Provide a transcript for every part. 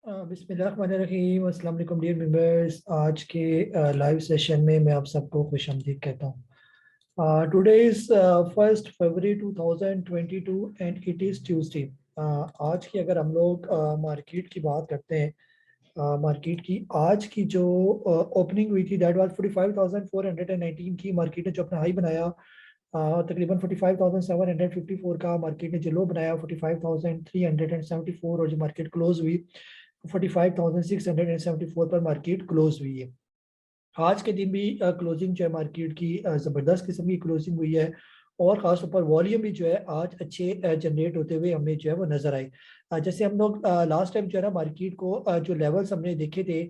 बिस्मिल्लाहिर्रहमानिर्रहीम। अस्सलाम वालेकुम डियर मेंबर्स। आज के लाइव सेशन में मैं आप सबको खुशामदीद कहता हूँ। Today is 1 February 2022 and it is Tuesday. आज की अगर हम लोग मार्केट की बात करते हैं, मार्केट की आज की जो ओपनिंग हुई थी दैट वाज 45,419 की। मार्केट ने जो अपना हाई बनाया तकरीबन 45,754 का, मार्केट ने जो लो बनाया 45,374 और जो मार्केट क्लोज हुई 45,674 पर मार्केट क्लोज हुई है। आज के दिन भी क्लोजिंग जो है मार्केट की ज़बरदस्त किस्म की क्लोजिंग हुई है और ख़ासतौर पर वॉल्यूम भी जो है आज अच्छे जनरेट होते हुए हमें जो है वो नज़र आए। जैसे हम लोग लास्ट टाइम जो है ना मार्केट को जो लेवल्स हमने देखे थे,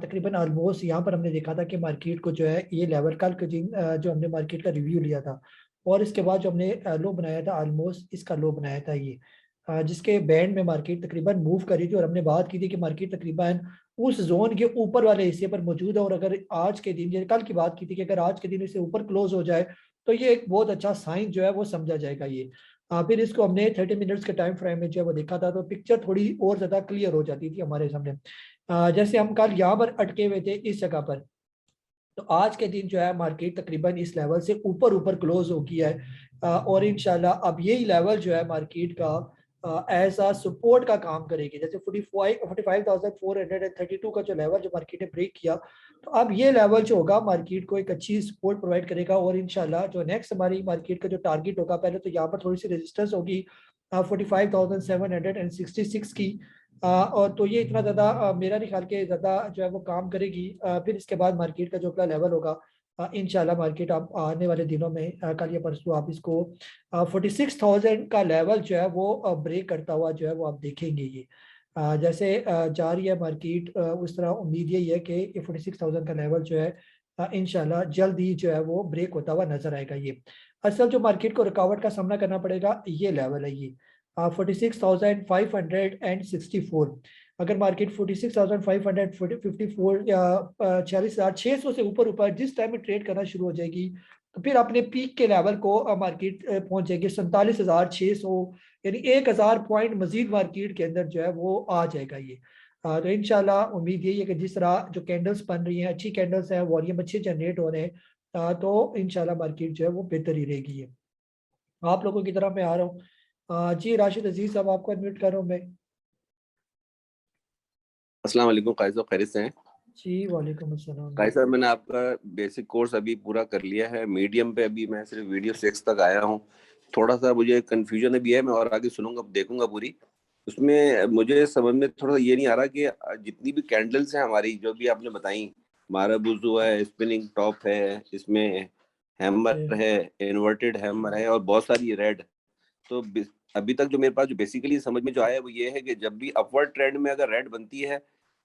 तकरीबन ऑलमोस्ट यहाँ पर हमने देखा था कि मार्केट को जो है ये लेवल कल के दिन जो हमने मार्केट का रिव्यू लिया था और इसके बाद जो हमने लो बनाया था ऑलमोस्ट इसका लो बनाया था ये, जिसके बैंड में मार्केट तकरीबन मूव करी थी और हमने बात की थी कि मार्केट तकरीबन उस जोन के ऊपर वाले हिस्से पर मौजूद है। और अगर आज के दिन, जैसे कल की बात की थी कि अगर आज के दिन इसे ऊपर क्लोज हो जाए तो ये एक बहुत अच्छा साइन जो है वो समझा जाएगा ये। फिर इसको हमने 30 मिनट्स के टाइम फ्रेम में जो है वो देखा था तो पिक्चर थोड़ी और ज्यादा क्लियर हो जाती थी हमारे सामने। जैसे हम कल यहाँ पर अटके हुए थे इस जगह पर, तो आज के दिन जो है मार्केट तकरीबन इस लेवल से ऊपर ऊपर क्लोज हो गया है। और इंशाल्लाह अब यही लेवल जो है मार्केट का एज आ सपोर्ट का काम करेगी। जैसे 45,432 का जो लेवल जो मार्केट ने ब्रेक किया, तो अब ये लेवल जो होगा मार्केट को एक अच्छी सपोर्ट प्रोवाइड करेगा और इंशाल्लाह जो नेक्स्ट हमारी मार्केट का जो टारगेट होगा, पहले तो यहाँ पर थोड़ी सी रेजिस्टेंस होगी 45,766 की। और तो ये इतना ज़्यादा मेरा नहीं ख्याल के ज़्यादा जो है वो काम करेगी। फिर इसके बाद मार्केट का जो अगला लेवल होगा इंशाल्लाह मार्केट आप आने वाले दिनों में कल या परसों आप इसको 46,000 का लेवल जो है वो ब्रेक करता हुआ जो है वो आप देखेंगे ये। जैसे जा रही है मार्केट उस तरह उम्मीद यही है कि ये 46,000 का लेवल जो है इंशाल्लाह जल्द ही जो है वो ब्रेक होता हुआ नजर आएगा ये। असल जो मार्केट को रुकावट का सामना करना पड़ेगा ये लेवल है ये 46,564। अगर मार्केट 46,554 या 46,600 से ऊपर ऊपर जिस टाइम में ट्रेड करना शुरू हो जाएगी तो फिर अपने पीक के लेवल को मार्केट पहुंच जाएगी 47,600, यानी 1,000 पॉइंट मजीद मार्केट के अंदर जो है वो आ जाएगा ये। तो इंशाल्लाह उम्मीद यही है कि जिस तरह जो कैंडल्स बन रही हैं अच्छी कैंडल्स हैं, वॉल्यूम अच्छे जनरेट हो रहे हैं, तो इंशाल्लाह मार्केट जो है वो बेहतर ही रहेगी ये। आप लोगों की तरफ मैं आ रहा हूँ। जी राशिद अजीज साहब, आपको एडमिट कर रहा हूँ मैं। अस्सलाम वालेकुम कायद साहब, खैरियत से हैं? जी वालेकुम अस्सलाम कायद जी। साहब, मैंने आपका बेसिक कोर्स अभी पूरा कर लिया है। मीडियम पे अभी मैं सिर्फ वीडियो 6 तक आया हूँ। थोड़ा सा मुझे कंफ्यूजन अभी है, मैं और आगे सुनूंगा, देखूंगा पूरी। उसमें मुझे समझ में थोड़ा ये नहीं आ रहा कि जितनी भी कैंडल्स हैं हमारी, जो भी आपने बताई, माराबुजू है, स्पिनिंग टॉप है, इसमें हैमर जी है, इन्वर्टेड हैमर है और बहुत सारी रेड। तो अभी तक जो मेरे पास जो बेसिकली समझ में जो आया है वो ये है कि जब भी अपवर्ड ट्रेंड में अगर रेड बनती है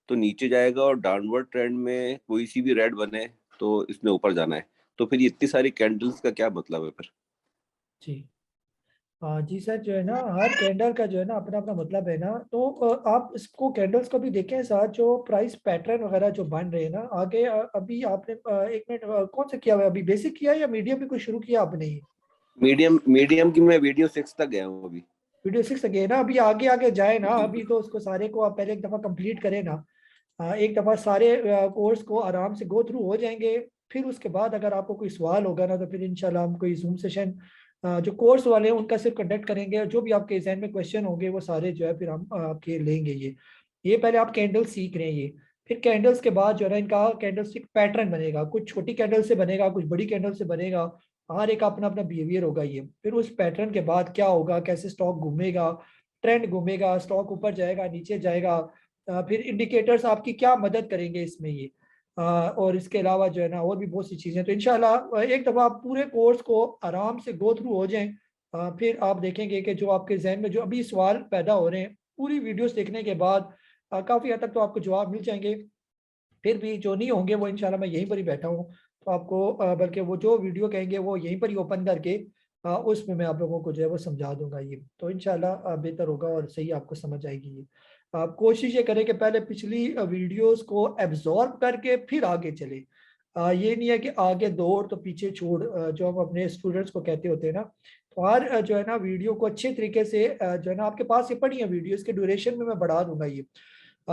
तो नीचे जाएगा, और डाउनवर्ड ट्रेंड में कोई सी भी रेड बने तो इसने ऊपर जाना है। तो फिर ये इतनी सारी कैंडल्स का क्या मतलब है फिर? जी। हाँ जी सर, जो है ना हर कैंडल का जो है ना अपना अपना मतलब है ना, तो आप इसको कैंडल्स को भी देखें साथ, जो प्राइस पैटर्न वगैरह जो बन रहे हैं ना आगे। अभी आपने 1 मिनट कौन सा किया हुआ है, अभी बेसिक किया है या मीडियम भी कुछ शुरू किया आपने ये? मीडियम मीडियम की मैं वीडियो 6 तक गया हूँ अभी। वीडियो 6 गए ना, अभी आगे आगे जाए ना, जी अभी जी। तो उसको सारे को आप पहले एक दफा कंप्लीट करें ना। एक दफा सारे कोर्स को आराम से गो थ्रू हो जाएंगे। फिर उसके बाद अगर आपको कोई सवाल होगा ना तो फिर इंशाल्लाह हम कोई जूम सेशन जो कोर्स वाले हैं उनका सिर्फ कंडक्ट करेंगे, और जो भी आपके जहन में क्वेश्चन होंगे वो सारे जो है फिर हम आपके लेंगे ये पहले आप कैंडल सीख रहे हैं ये। फिर कैंडल्स के बाद जो है ना इनका कैंडल स्टिक पैटर्न बनेगा, कुछ छोटी कैंडल से बनेगा, कुछ बड़ी कैंडल से बनेगा। हर एक का अपना अपना बिहेवियर होगा ये। फिर उस पैटर्न के बाद क्या होगा, कैसे स्टॉक घूमेगा, ट्रेंड घूमेगा, स्टॉक ऊपर जाएगा नीचे जाएगा, फिर इंडिकेटर्स आपकी क्या मदद करेंगे इसमें ये। और इसके अलावा जो है ना और भी बहुत सी चीज़ें, तो इंशाल्लाह एक दफ़ा आप पूरे कोर्स को आराम से गो थ्रू हो जाएं। फिर आप देखेंगे कि जो आपके जहन में जो अभी सवाल पैदा हो रहे हैं पूरी वीडियोस देखने के बाद काफ़ी हद तक तो आपको जवाब मिल जाएंगे। फिर भी जो नहीं होंगे वो इंशाल्लाह मैं यहीं पर ही बैठा हूँ, तो आपको बल्कि वो जो वीडियो कहेंगे वो यहीं पर ही ओपन करके उसमें मैं आप लोगों को जो है वो समझा दूंगा ये। तो इंशाल्लाह बेहतर होगा और सही आपको समझ आएगी ये। आप कोशिश ये करें कि पहले पिछली वीडियोस को एब्जॉर्ब करके फिर आगे चले। ये नहीं है कि आगे दौड़ तो पीछे छोड़, जो हम अपने स्टूडेंट्स को कहते होते हैं ना। तो हर जो है ना वीडियो को अच्छे तरीके से जो है ना आपके पास ये पड़ी है वीडियो, इसके ड्यूरेशन में मैं बढ़ा दूंगा ये।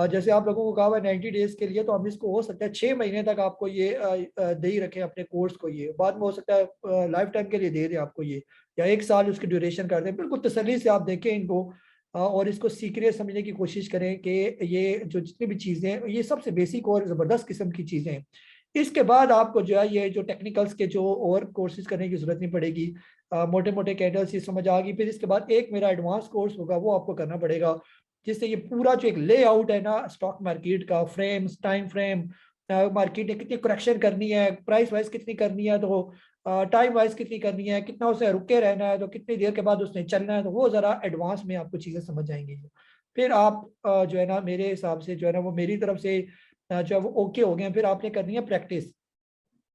जैसे आप लोगों को कहा हुआ 90 डेज के लिए, तो हम इसको हो सकता है 6 महीने तक आपको ये दे ही रखें अपने कोर्स को, ये बाद में हो सकता है लाइफ टाइम के लिए दे दें आपको ये, या 1 साल उसकी ड्यूरेशन कर दें। बिल्कुल तसल्ली से आप देखें इनको और इसको सीखने समझने की कोशिश करें कि ये जो जितनी भी चीज़ें हैं ये सबसे बेसिक और ज़बरदस्त किस्म की चीज़ें हैं। इसके बाद आपको जो है ये जो टेक्निकल्स के जो और कोर्सेज करने की ज़रूरत नहीं पड़ेगी। मोटे मोटे कैंडल्स ये समझ आ गई। फिर इसके बाद एक मेरा एडवांस कोर्स होगा, वो आपको करना पड़ेगा, जिससे ये पूरा जो एक लेआउट है ना स्टॉक मार्केट का, फ्रेम्स, टाइम फ्रेम, मार्केट में कितनी करेक्शन करनी है, प्राइस वाइज कितनी करनी है, तो टाइम वाइज कितनी करनी है, कितना उसे रुके रहना है, तो कितनी देर के बाद उसने चलना है, तो वो ज़रा एडवांस में आपको चीज़ें समझ आएंगी। फिर आप जो है ना मेरे हिसाब से जो है ना वो मेरी तरफ से जो है वो ओके हो गए। फिर आपने करनी है प्रैक्टिस।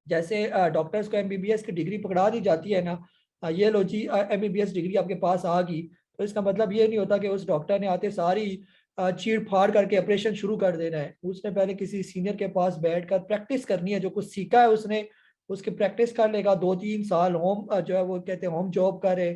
जैसे डॉक्टर्स को एमबीबीएस की डिग्री पकड़ा दी जाती है ना, ये लो जी एमबीबीएस डिग्री आपके पास आ गई, तो इसका मतलब ये नहीं होता कि उस डॉक्टर ने आते सारी चीड़ फाड़ करके ऑपरेशन शुरू कर देना है। उसने पहले किसी सीनियर के पास बैठकर प्रैक्टिस करनी है, जो कुछ सीखा है उसने उसकी प्रैक्टिस कर लेगा। 2-3 साल होम जो है वो कहते हैं होम जॉब करे,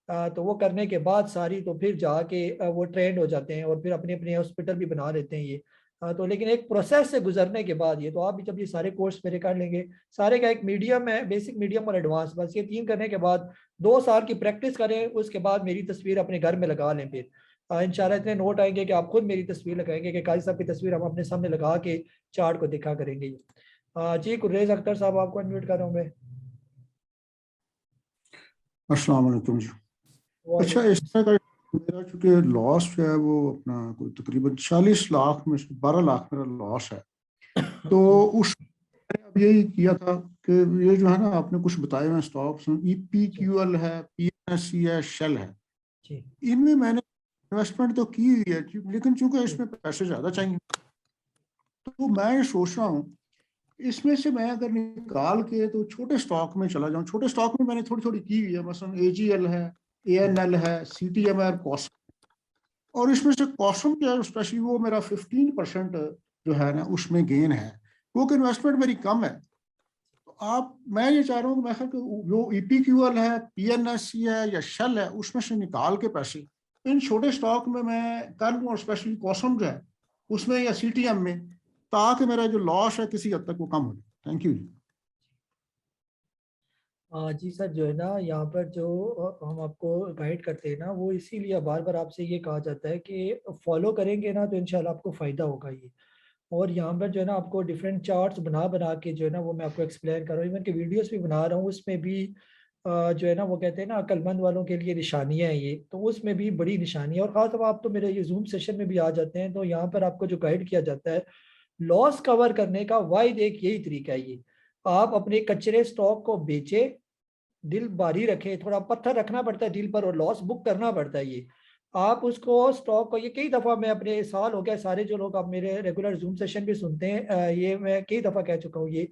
तो वो करने के बाद सारी, तो फिर जाके वो ट्रेंड हो जाते हैं और फिर अपने अपने हॉस्पिटल भी बना लेते हैं ये। तो लेकिन एक प्रोसेस से गुजरने के बाद ये, तो आप भी जब ये सारे कोर्स मेरे कर लेंगे, सारे का एक मीडियम है, बेसिक, मीडियम और एडवांस, बस ये 3 करने के बाद 2 साल की प्रैक्टिस करें, उसके बाद मेरी तस्वीर अपने घर में लगा लें। फिर इंशाल्लाह इतने नोट आएंगे कि आप खुद मेरी तस्वीर लगाएंगे कि काजी साहब की तस्वीर हम अपने सामने लगा के चार्ट को दिखा करेंगे। जी कुर्रेज अख्तर साहब, आपको अनम्यूट कर रहा हूँ मैं। अस्सलाम वालेकुम जी। अच्छा, इस तरह का मेरा चूंकि लॉस जो है वो अपना कोई तकरीबन 40 लाख में से 12 लाख मेरा लॉस है, तो उस अब यही किया था कि ये जो है ना आपने कुछ बताए हुए स्टॉक्स, EPQL है, PNSE है, शेल है, इनमें मैंने इन्वेस्टमेंट तो की हुई है, लेकिन चूंकि इसमें पैसे ज्यादा चाहिए, तो मैं ये सोच रहा हूँ इसमें से मैं अगर निकाल के तो छोटे स्टॉक में चला जाऊं। छोटे स्टॉक में मैंने थोड़ी थोड़ी की हुई है, मसलन AGL है, ANL है, CTM है, कॉस्म, और इसमें से कॉस्म जो स्पेशली वो मेरा 15% जो है ना उसमें गेन है, वो कि इन्वेस्टमेंट मेरी कम है। तो मैं ये चाह रहा हूँ कि जो EPQL है, PNSE है या शेल है, उसमें से निकाल के पैसे इन छोटे स्टॉक में मैं कर लूँ, और स्पेशली कॉस्म जो है उसमें या CTM में, ताकि मेरा जो लॉस है किसी हद तक वो कम हो जाए। थैंक यू जी। जी सर, जो है ना यहाँ पर जो हम आपको गाइड करते हैं ना, वो इसीलिए बार बार आपसे ये कहा जाता है कि फॉलो करेंगे ना तो इंशाल्लाह आपको फ़ायदा होगा ये। और यहाँ पर जो है ना आपको डिफरेंट चार्ट्स बना बना के जो है ना वो मैं आपको एक्सप्लेन कर रहा हूँ, इवन के वीडियोस भी बना रहा हूँ, उसमें भी जो है ना वो कहते हैं ना अक्लमंद वालों के लिए निशानियाँ हैं ये, तो उसमें भी बड़ी निशानी है। और ख़ासतौर आप तो मेरे ये जूम सेशन में भी आ जाते हैं, तो यहाँ पर आपको जो गाइड किया जाता है लॉस कवर करने का वाहिद एक यही तरीका है ये। आप अपने कच्चे स्टॉक को बेचे, दिल भारी रखे, थोड़ा पत्थर रखना पड़ता है दिल पर, और लॉस बुक करना पड़ता है ये। आप उसको स्टॉक को, ये कई दफ़ा मैं अपने साल हो गया, सारे जो लोग आप मेरे रेगुलर जूम सेशन भी सुनते हैं, ये मैं कई दफ़ा कह चुका हूँ ये।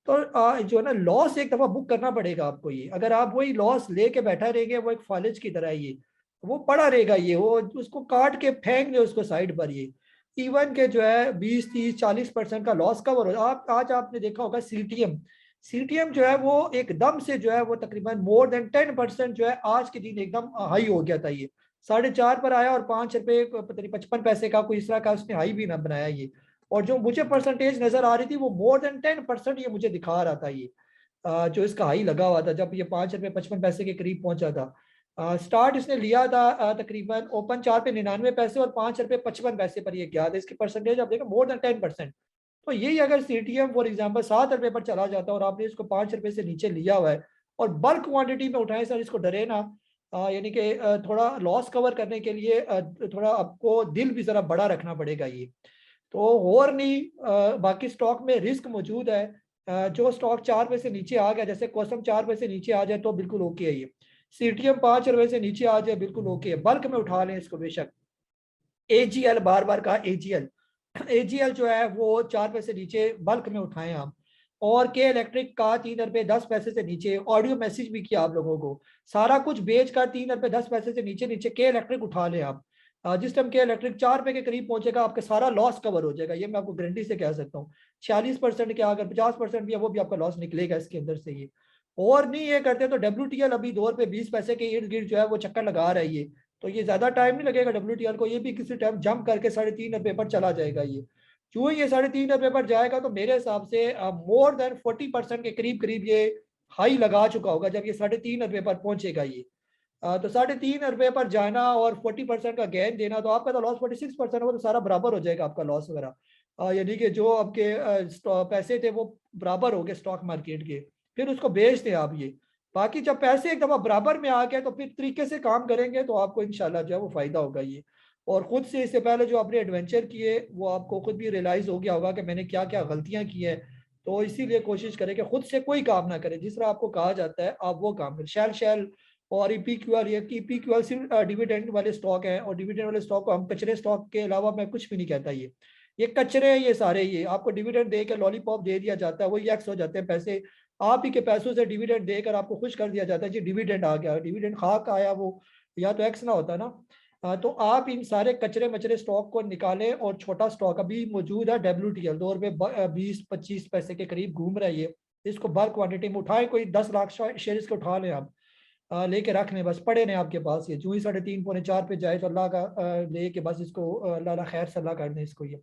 तो जो है ना लॉस एक दफ़ा बुक करना पड़ेगा आपको ये। अगर आप वही लॉस लेके बैठा रहेंगे, वो एक फालिज की तरह है ये, वो पड़ा रहेगा ये, वो उसको काट के फेंक दे उसको साइड पर ये। इवन के जो है 20-30-40% का लॉस कवर हो। आप आज आपने देखा होगा सीटीएम जो है वो एकदम से जो है वो तकरीबन मोर देन 10% जो है आज के दिन एकदम हाई हो गया था ये। 4.5 पर आया और 5 रुपए पता नहीं 55 पैसे का कोई इस तरह का उसने हाई भी ना बनाया ये। और जो मुझे परसेंटेज नजर आ रही थी वो मोर देन 10% ये मुझे दिखा रहा था ये, जो इसका हाई लगा हुआ था जब ये 5 रुपए 55 पैसे के करीब पहुंचा था। स्टार्ट इसने लिया था तकरीबन ओपन 4 पे 99 पैसे और 5 रुपए 55 पैसे पर ये गया था। इसकी परसेंटेज आप देखो मोर देन 10%। तो यही अगर सीटीएम फॉर एग्जाम्पल 7 रुपए पर चला जाता है और आपने इसको 5 रुपए से नीचे लिया हुआ है और बल्क क्वांटिटी में उठाए सर, इसको डरे ना, यानी कि थोड़ा लॉस कवर करने के लिए थोड़ा आपको दिल भी जरा बड़ा रखना पड़ेगा ये। तो और नहीं, बाकी स्टॉक में रिस्क मौजूद है। जो स्टॉक 4 रुपए से नीचे आ गया, जैसे कॉसम 4 रुपए से नीचे आ जाए तो बिल्कुल ओके है ये। सीटीएम 5 रुपए से नीचे आ जाए बिल्कुल ओके है, बल्क में उठा लें इसको बेशक। एजीएल, बार बार कहा एजीएल जो है वो 4 रुपए से नीचे बल्क में उठाएं आप। और के इलेक्ट्रिक का 3 रुपए 10 पैसे से नीचे, ऑडियो मैसेज भी किया आप लोगों को, सारा कुछ बेच कर 3 रुपए 10 पैसे से नीचे नीचे के इलेक्ट्रिक उठा लें आप। जिस टाइम के इलेक्ट्रिक 4 रुपए के करीब पहुंचेगा आपका सारा लॉस कवर हो जाएगा, ये मैं आपको गारंटी से कह सकता हूँ। 46% क्या, अगर 50% भी है वो भी आपका लॉस निकलेगा इसके अंदर से ये। और नहीं ये करते तो WTL अभी 2 रुपए 20 पैसे के इर्द गिर्द जो है वो चक्कर लगा रहा है ये, तो ये ज़्यादा टाइम नहीं लगेगा WTI को, ये भी किसी टाइम जंप करके 3.5 रुपये पर चला जाएगा। ये जो ये 3.5 रुपये पर जाएगा तो मेरे हिसाब से मोर देन 40% के करीब करीब ये हाई लगा चुका होगा जब ये 3.5 रुपये पर पहुंचेगा ये। तो 3.5 रुपये पर जाना और 40% का गेन देना, तो आपका तो लॉस 46% होगा, तो सारा बराबर हो जाएगा आपका लॉस वगैरह। यानी कि जो आपके पैसे थे वो बराबर हो गए स्टॉक मार्केट के, फिर उसको बेच दें आप ये। बाकी जब पैसे एक दफ़ा बराबर में आ गए तो फिर तरीके से काम करेंगे तो आपको इंशाल्लाह जो है वो फ़ायदा होगा ये। और ख़ुद से इससे पहले जो आपने एडवेंचर किए वो आपको खुद भी रियलाइज़ हो गया होगा कि मैंने क्या क्या गलतियाँ की हैं। तो इसीलिए कोशिश करें कि खुद से कोई काम ना करें, जिस तरह आपको कहा जाता है आप वो काम करें। शैल शैल और EPQR, ये EPQR सिर्फ डिविडेंड वाले स्टॉक हैं, और डिविडेंड वाले स्टॉक को हम कचरे स्टॉक के अलावा मैं कुछ भी नहीं कहता। ये कचरे हैं ये सारे। ये आपको डिविडेंड दे के लॉलीपॉप दे दिया जाता है, वही एक्स हो जाते हैं पैसे। आप ही के पैसों से डिविडेंड देकर आपको खुश कर दिया जाता है जी डिविडेंड आ गया, डिविडेंड खाक आया वो, या तो एक्स ना होता ना। तो आप इन सारे कचरे मचरे स्टॉक को निकालें, और छोटा स्टॉक अभी मौजूद है WTL 2 रुपये 20-25 पैसे के करीब घूम रहा है ये। इसको बल्क क्वांटिटी में उठाएं, कोई 10 लाख शेयर इसके उठा लें आप, लेके रख लें, बस पड़े नहीं आपके पास। ये जो ही 3.5-4 पे जाए तो अल्लाह का लेके बस इसको अल्लाह खैर सल्ला कर दें इसको, ये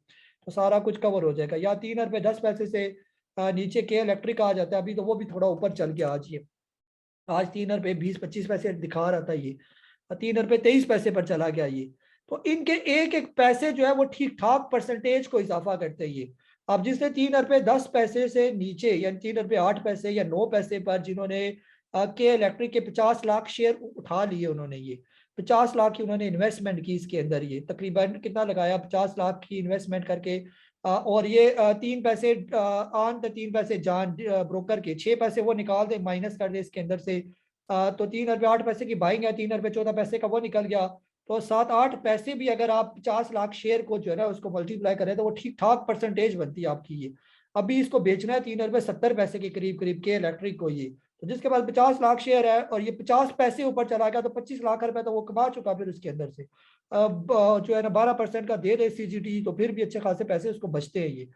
तो सारा कुछ कवर हो जाएगा। या 3 रुपये 10 पैसे से नीचे के इलेक्ट्रिक आ जाता है, अभी तो वो भी थोड़ा ऊपर चल गया आज। ये आज 3 रुपये 20-25 पैसे दिखा रहा था, ये 3 रुपये 23 पैसे पर चला गया ये। तो इनके एक एक पैसे जो है वो ठीक ठाक परसेंटेज को इजाफा करते हैं ये। अब जिसने 3 रुपये 10 पैसे से नीचे, या 3 रुपये 8 पैसे या 9 पैसे पर जिन्होंने के इलेक्ट्रिक के 50 लाख शेयर उठा लिए, उन्होंने ये 50 लाख की उन्होंने इन्वेस्टमेंट की इसके अंदर, ये तकरीबन कितना लगाया 50 लाख की इन्वेस्टमेंट करके, और ये 3 पैसे आन तो 3 पैसे जान ब्रोकर के, 6 पैसे वो निकाल दे माइनस कर दे इसके अंदर से, तो 3 रुपये 8 पैसे की बाइंग है, 3 रुपये 14 पैसे का वो निकल गया। तो 7-8 पैसे भी अगर आप 50 लाख शेयर को जो है ना उसको मल्टीप्लाई करें तो वो ठीक ठाक परसेंटेज बनती है आपकी ये। अभी इसको बेचना है 3 रुपये 70 पैसे के करीब करीब के इलेक्ट्रिक को ये। तो जिसके पास 50 लाख शेयर है और ये 50 पैसे ऊपर चला गया तो 25 लाख रुपए तो वो कमा चुका फिर उसके अंदर से। अब जो है ना 12% का दे दे CGT तो फिर भी अच्छे खासे पैसे उसको बचते हैं ये।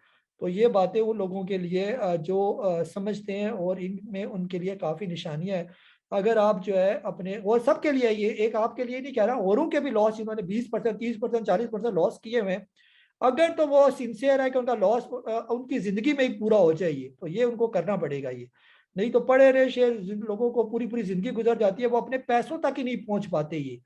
तो ये बातें उन लोगों के लिए जो समझते हैं, और इनमें उनके लिए काफ़ी निशानियां है। अगर आप जो है अपने, और सबके लिए, ये एक आपके लिए नहीं कह रहा, औरों के भी लॉस इन्होंने 20% 30% 40% लॉस किए हुए हैं, अगर तो वो सिंसियर है कि उनका लॉस उनकी जिंदगी में ही पूरा हो जाए तो ये उनको करना पड़ेगा ये। नहीं तो पड़े रहे शेयर, लोगों को पूरी पूरी जिंदगी गुजर जाती है, वो अपने पैसों तक ही नहीं पहुंच पाते ये।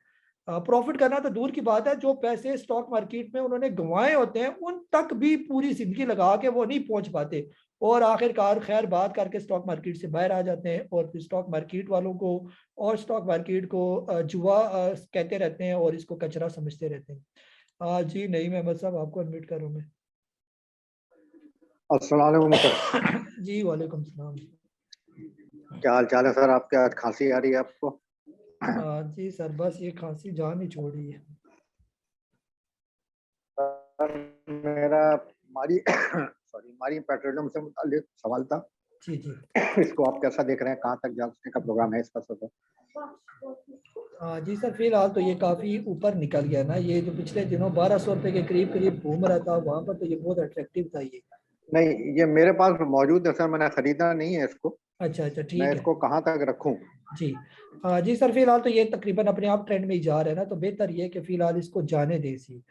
प्रॉफिट करना तो दूर की बात है, जो पैसे स्टॉक मार्केट में उन्होंने गंवाए होते हैं उन तक भी पूरी जिंदगी लगा के वो नहीं पहुंच पाते, और आखिरकार खैर बात करके स्टॉक मार्केट से बाहर आ जाते हैं, और फिर स्टॉक मार्केट वालों को और स्टॉक मार्केट को जुआ कहते रहते हैं और इसको कचरा समझते रहते हैं। जी नईम अहमद साहब आपको अनम्यूट करूं मैं। अस्सलाम वालेकुम सर। जी वालेकुम सलाम। क्या हाल चाल है सर आपके? आज खांसी आ रही है आपको? जी सर बस ये खांसी जान ही छोड़ रही है। मेरा मारी मारी पेट्रोलियम से मुताल्लिक सवाल था। जी जी इसको आप कैसा देख रहे हैं? कहाँ तक जाने का प्रोग्राम है इसका सर? जी सर फिलहाल तो ये काफ़ी ऊपर निकल गया ना, ये जो पिछले दिनों 1200 रुपये के करीब करीब घूम रहा था वहाँ पर, तो ये बहुत अट्रैक्टिव था ये। नहीं, ये मेरे पास मौजूद है सर, मैंने खरीदा नहीं है इसको। अच्छा अच्छा ठीक मैं है। इसको कहाँ तक रखूँ? जी जी सर फिलहाल तो ये तकरीबन अपने आप ट्रेंड में ही जा रहा है ना, तो बेहतर ये कि फिलहाल इसको जाने दें सी।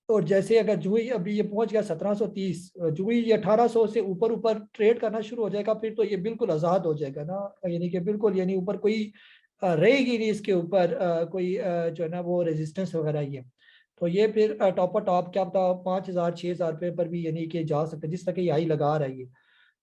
और जैसे अगर जुई अभी ये पहुंच गया 1730, जुई ये 1800 से ऊपर ऊपर ट्रेड करना शुरू हो जाएगा, फिर तो ये बिल्कुल आज़ाद हो जाएगा ना, यानी कि बिल्कुल, यानी ऊपर कोई रहेगी नहीं इसके ऊपर कोई जो है ना वो रेजिस्टेंस वगैरह ये। तो ये फिर टॉपर टॉप क्या पता 5000-6000 रुपये पर भी यानी कि जा सकते, जिस तरह की आई लगा रहा है ये।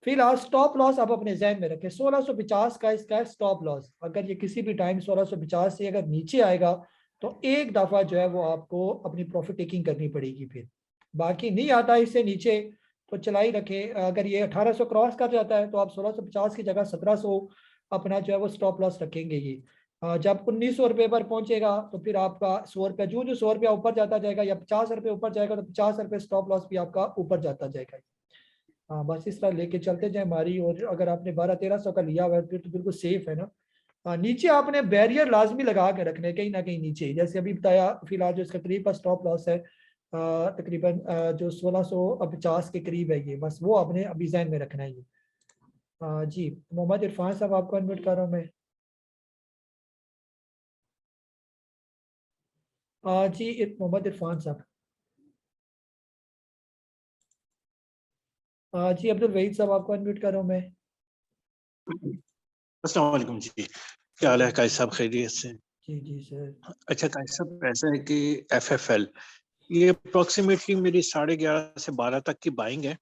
फिलहाल स्टॉप लॉस आप अपने जहन में रखें, 1650 का इसका स्टॉप लॉस। अगर ये किसी भी टाइम 1650 से अगर नीचे आएगा तो एक दफ़ा जो है वो आपको अपनी प्रॉफिट टेकिंग करनी पड़ेगी, फिर बाकी नहीं आता इससे नीचे तो चलाई रखें। अगर ये 1800 क्रॉस कर जाता है तो आप 1650 की जगह 1700 अपना जो है वो स्टॉप लॉस रखेंगे ये। जब 1900 रुपये पर पहुंचेगा तो फिर आपका 100 रुपये, जो 100 रुपया ऊपर जाता जाएगा या 50 रुपये ऊपर जाएगा तो 50 रुपये स्टॉप लॉस भी आपका ऊपर जाता जाएगा। हाँ बस इस तरह लेके चलते जाए हमारी। और अगर आपने 1200-1300 का लिया हुआ है फिर तो बिल्कुल सेफ है ना। नीचे आपने बैरियर लाजमी लगा के रखने कहीं ना कहीं नीचे, जैसे अभी बताया फिलहाल जो इसका करीब का स्टॉप लॉस है तकरीबन जो 1650 के करीब है ये, बस वो आपने अभी जहन में रखना है ये। जी मोहम्मद इरफान साहब आपको अनम्यूट कर रहा हूँ मैं। जी मोहम्मद इरफान साहब। जी अब्दुल वहीद साहब आपको अनम्यूट कर रहा हूँ मैं। अस्सलाम वालेकुम जी, क्या हाल है कायद साहब, खैरियत से? जी जी सर। अच्छा कायद साहब, ऐसा है कि FFL ये अप्रोक्सीमेटली मेरी 11:30 से 12 तक की बाइंग है।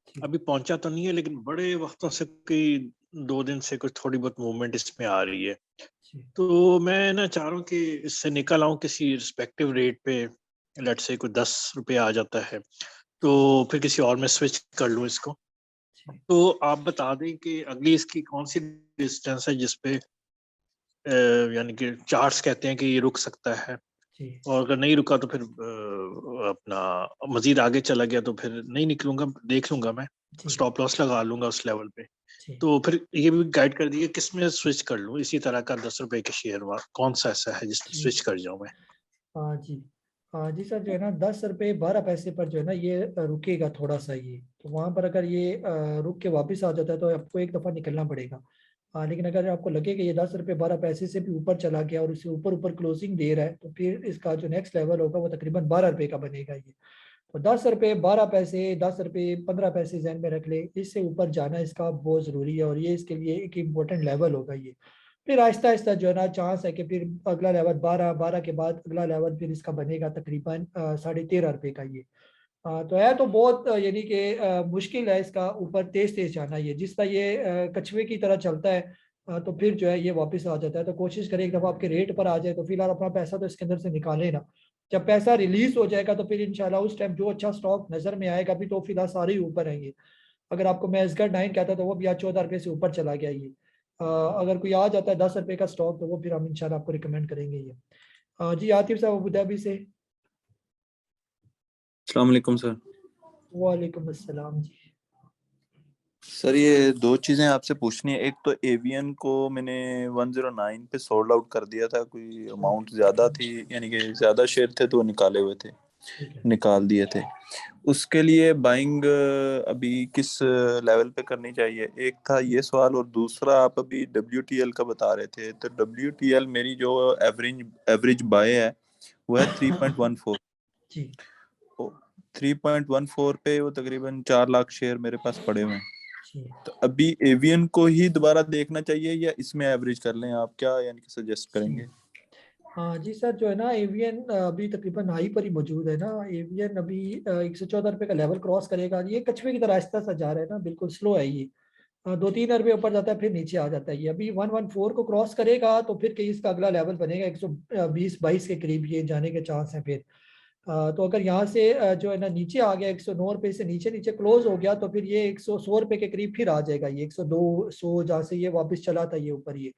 जी अभी पहुंचा तो नहीं है, लेकिन बड़े वक्तों से कोई 2 दिन से कुछ थोड़ी बहुत मूवमेंट इसमें आ रही है। जी तो मैं ना चाह रहा हूँ कि इससे निकल आऊँ किसी रिस्पेक्टिव रेट पे। लेट्स से कोई 10 रुपये आ जाता है तो फिर किसी और में स्विच कर लूँ इसको। जी तो आप बता दें कि अगली इसकी कौन सी डिस्टेंस है जिसपे यानी कि चार्ट्स कहते हैं कि ये रुक सकता है, जी और अगर नहीं रुका तो फिर अपना मजीद आगे चला गया तो फिर नहीं निकलूंगा, देख लूंगा मैं, जी स्टॉप लॉस लगा लूंगा उस लेवल पे। जी। तो फिर ये भी गाइड कर दिए किस में स्विच कर लूं, इसी तरह का 10 रुपए के शेयर कौन सा ऐसा है जिसमें जी स्विच कर जाऊं मैं? जी जी सर, जो है ना 10 रुपये 12 पैसे पर जो है ना ये रुकेगा थोड़ा सा ये, तो वहां पर अगर ये रुक के वापस आ जाता है तो आपको एक दफा निकलना पड़ेगा। लेकिन अगर आपको लगे कि ये 10 रुपये 12 पैसे से भी ऊपर चला गया और उससे ऊपर ऊपर क्लोजिंग दे रहा है, तो फिर इसका जो नेक्स्ट लेवल होगा वो तकरीबन 12 रुपये का बनेगा ये। तो 10 रुपये 12 पैसे, 10 रुपये 15 पैसे जहन में रख ले, इससे ऊपर जाना इसका बहुत ज़रूरी है और ये इसके लिए एक इम्पोर्टेंट लेवल होगा ये। फिर आहिस्ता आहिस्ता जो है ना चांस है कि फिर अगला लेवल 12 के बाद अगला लेवल फिर इसका बनेगा तकरीबन 13.5 रुपये का ये। तो है तो बहुत यानी कि मुश्किल है इसका ऊपर तेज तेज जाना ये, जिस तरह ये कछुए की तरह चलता है तो फिर जो है ये वापस आ जाता है। तो कोशिश करें एक दफ़ा आपके रेट पर आ जाए तो फिलहाल अपना पैसा तो इसके अंदर से निकाले ना। जब पैसा रिलीज हो जाएगा तो फिर इंशाल्लाह उस टाइम जो अच्छा स्टॉक नजर में आएगा, अभी तो फिलहाल सारे ही ऊपर है ये। अगर आपको मैं एसगर 9 कहता तो वो भी आज 14 रुपये से ऊपर चला गया ये। अगर कोई आ जाता है 10 रुपये का स्टॉक तो वो फिर हम इंशाल्लाह आपको रिकमेंड करेंगे ये। जी आतिफ साहब अबू धाबी से। अस्सलाम वालेकुम सर। वालेकुम अस्सलाम जी। सर ये दो चीज़ें आपसे पूछनी है। एक तो एवियन को मैंने 109 पे सोल्ड आउट कर दिया था, कोई अमाउंट ज़्यादा थी, यानी कि ज़्यादा शेयर थे तो निकाले हुए थे, ठीक है। निकाल दिए थे। उसके लिए बाइंग अभी किस लेवल पे करनी चाहिए, एक था ये सवाल। और दूसरा, आप अभी WTL का बता रहे थे, तो WTL मेरी जो एवरेज एवरेज बाय है वो है 3.14। जी 3.14 पे वो तकरीबन 4 लाख शेयर मेरे पास पड़े हुए हैं। जी। तो अभी एवियन को ही दोबारा देखना चाहिए या इसमें एवरेज कर लें, आप क्या यानी कि सजेस्ट करेंगे? जी सर, जो है ना एवियन अभी तकरीबन हाई पर ही मौजूद है ना। एवियन अभी 114 रुपये का लेवल क्रॉस करेगा, ये कछुए की तरह आहिस्ता सा जा रहा है ना, बिल्कुल स्लो है ये। 2-3 रुपये ऊपर जाता है फिर नीचे आ जाता है ये। अभी 114 को क्रॉस करेगा तो फिर कहीं इसका अगला लेवल बनेगा 120-22 के करीब ये जाने के चांस है फिर। तो अगर यहाँ से जो है ना नीचे आ गया 109 रुपये से नीचे नीचे क्लोज हो गया तो फिर ये 100 रुपये के करीब फिर आ जाएगा ये 102-100 जहाँ से ये वापस चला था ये ऊपर ये।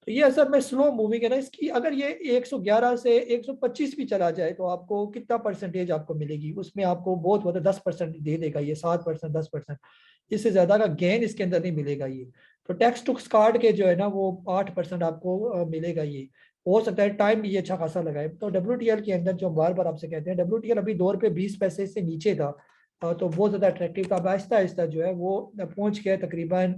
तो ये असल में स्लो मूविंग है ना इसकी। अगर ये 111 से 125 भी चला जाए तो आपको कितना परसेंटेज आपको मिलेगी उसमें, आपको बहुत बहुत 10% दे देगा ये, 7% 10%, इससे ज्यादा का गेन इसके अंदर नहीं मिलेगा ये। तो टैक्स टुक्स काट के जो है ना वो 8% आपको मिलेगा ये। हो सकता है टाइम भी ये अच्छा खासा लगाए। तो WTL के अंदर जो बार बार आपसे कहते हैं, WTL अभी 2 रुपये 20 पैसे से नीचे था तो बहुत ज्यादा अट्रैक्टिव था। अब आहिस्ता आहिस्ता जो है वो पहुंच गया तकरीबन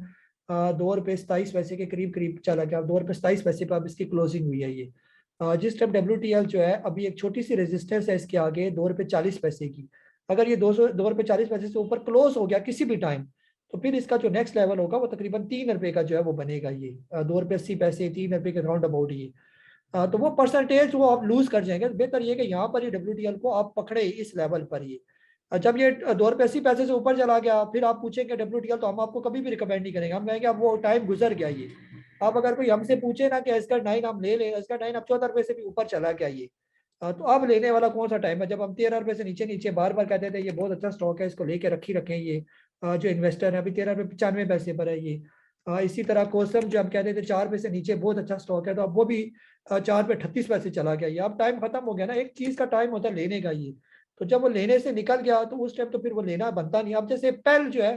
2 रुपये 27 पैसे के करीब करीब चला गया। 2 रुपये 27 पैसे पर अब इसकी क्लोजिंग हुई है ये। जिस टाइम WTL जो है अभी एक छोटी सी रेजिस्टेंस है इसके आगे 2 रुपये 40 पैसे की। अगर ये 2 रुपये 40 पैसे से ऊपर क्लोज हो गया किसी भी टाइम तो फिर इसका जो नेक्स्ट लेवल होगा वो तकरीबन 3 रुपये का जो है वो बनेगा ये। 2 रुपये 80 पैसे 3 रुपये के राउंड अबाउट ये। तो वो परसेंटेज वो आप लूज कर जाएंगे। बेहतर ये कि यहाँ पर ही WTL को आप पकड़े इस लेवल पर ये। जब ये 2 रुपये 80 पैसे से ऊपर चला गया फिर आप पूछेंगे WTL तो हम आपको कभी भी रिकमेंड नहीं करेंगे। हम कहेंगे अब वो टाइम गुजर गया ये। आप अगर कोई हमसे पूछे ना कि एसकर 9 हम ले लें, एसकर 9 अब 14 रुपये से भी ऊपर चला गया ये। तो अब लेने वाला कौन सा टाइम है? जब हम 13 रुपये से नीचे नीचे बार बार कहते थे ये बहुत अच्छा स्टॉक है इसको लेके रखी रखें ये। जो इन्वेस्टर है अभी 13 रुपये 95 पैसे पर है ये। इसी तरह कोसम जो हम कहते थे 4 रुपये से नीचे बहुत अच्छा स्टॉक है, तो अब वो भी 4 रुपये 38 पैसे चला गया ये। अब टाइम खत्म हो गया ना, एक चीज का टाइम होता है लेने का ये। तो जब वो लेने से निकल गया तो उस टाइम तो फिर वो लेना बनता नहीं। अब जैसे पेल जो है,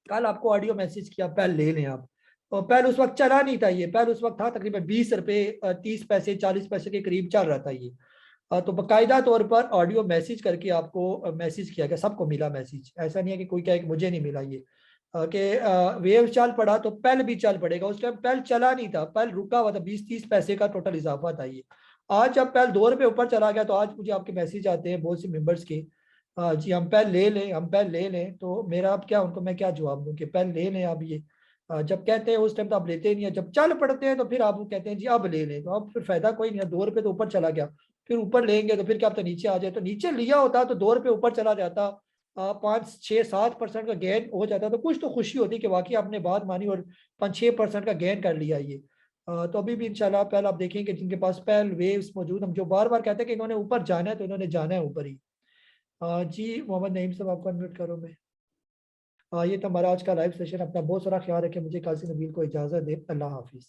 कल आपको ऑडियो मैसेज किया पेल ले लें आप, और पेल उस वक्त चला नहीं था ये। पेल उस वक्त था तकरीबन 20 रुपये 30 पैसे 40 पैसे के करीब चल रहा था ये। तो बाकायदा तौर पर ऑडियो मैसेज करके आपको मैसेज किया गया, सबको मिला मैसेज। ऐसा नहीं है कि कोई कहे कि मुझे नहीं मिला ये। कि वेव चल पड़ा तो पेल भी चल पड़ेगा। उस टाइम पेल चला नहीं था, पेल रुका हुआ था, 20-30 पैसे का टोटल इजाफा था ये। आज जब पहल 2 रुपये ऊपर चला गया तो आज मुझे आपके मैसेज आते हैं बहुत से मेंबर्स के, जी हम पहल ले लें, हम पहल ले लें। तो मेरा अब क्या, उनको मैं क्या जवाब दूं कि पहल ले लें आप ये, जब कहते हैं उस टाइम तो आप लेते ही नहीं है, जब चल पड़ते हैं तो फिर आप कहते हैं जी अब ले लें। तो अब फिर फायदा कोई नहीं है, 2 रुपये तो ऊपर चला गया, फिर ऊपर लेंगे तो फिर क्या पता नीचे आ जाए। तो नीचे लिया होता तो 2 रुपये ऊपर चला जाता, 5-6-7% का गेन हो जाता, तो कुछ तो खुशी होती कि वाकई आपने बात मानी और 5-6% का गेन कर लिया ये। तो अभी भी इंशाल्लाह पहल आप देखेंगे जिनके पास पहल वेव्स मौजूद, हम जो बार बार कहते हैं कि इन्होंने ऊपर जाना है तो इन्होंने जाना है ऊपर ही। जी मोहम्मद नईम साहब आपको अनम्यूट करो मैं। ये था हमारा आज का लाइव सेशन। अपना बहुत सारा ख्याल रखें, मुझे काजी नबील को इजाज़त दे, अल्लाह हाफिज़।